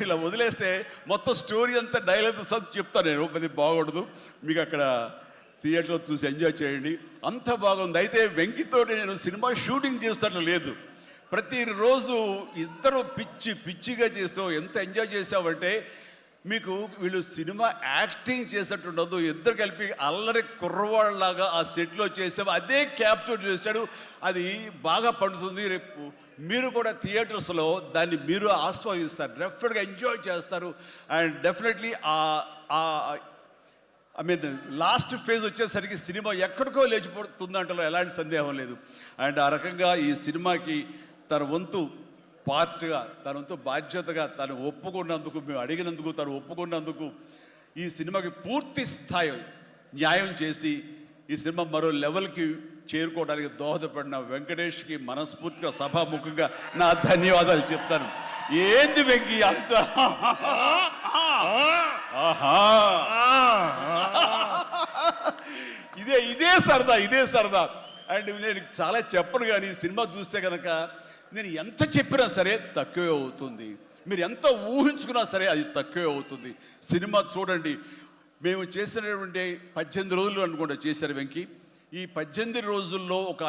ఇలా వదిలేస్తే మొత్తం స్టోరీ అంతా డైలాగ్ చెప్తాను నేను. అది బాగుండదు, మీకు అక్కడ థియేటర్లో చూసి ఎంజాయ్ చేయండి. అంత బాగుంది. అయితే వెంకితోటి నేను సినిమా షూటింగ్ చేస్తాను లేదు, ప్రతిరోజు ఇద్దరు పిచ్చిగా చేసావు. ఎంత ఎంజాయ్ చేసావంటే మీకు వీళ్ళు సినిమా యాక్టింగ్ చేసేట్టు ఉండదు, ఇద్దరు కలిపి అల్లరి కుర్రవాళ్ళలాగా ఆ సెట్లో చేసావు. అదే క్యాప్చర్ చేశాడు. అది బాగా పండుతుంది. రేపు మీరు కూడా థియేటర్స్లో దాన్ని మీరు ఆస్వాదిస్తారు, డెఫినెట్గా ఎంజాయ్ చేస్తారు. And definitely I mean last phase వచ్చేసరికి సినిమా ఎక్కడికో లేచిపోతుందంటలో ఎలాంటి సందేహం లేదు. అండ్ ఆ రకంగా ఈ సినిమాకి తన వంతు పార్ట్గా, తన వంతు బాధ్యతగా తను ఒప్పుకున్నందుకు, మేము అడిగినందుకు తను ఒప్పుకున్నందుకు, ఈ సినిమాకి పూర్తి స్థాయి న్యాయం చేసి ఈ సినిమా మరో లెవెల్కి చేరుకోవడానికి దోహదపడిన వెంకటేష్కి మనస్ఫూర్తిగా సభాముఖంగా నా ధన్యవాదాలు చెప్తాను. ఏంది వెంకీ అంత ఇదే సరదా. అండ్ నేను చాలా చెప్పను, కానీ సినిమా చూస్తే కనుక నేను ఎంత చెప్పినా సరే తక్కువే అవుతుంది, మీరు ఎంత ఊహించుకున్నా సరే అది తక్కువే అవుతుంది. సినిమా చూడండి. మేము చేసినటువంటి 18 రోజులు అనుకుంటా చేశారు వెంకీ. ఈ 18 రోజుల్లో ఒక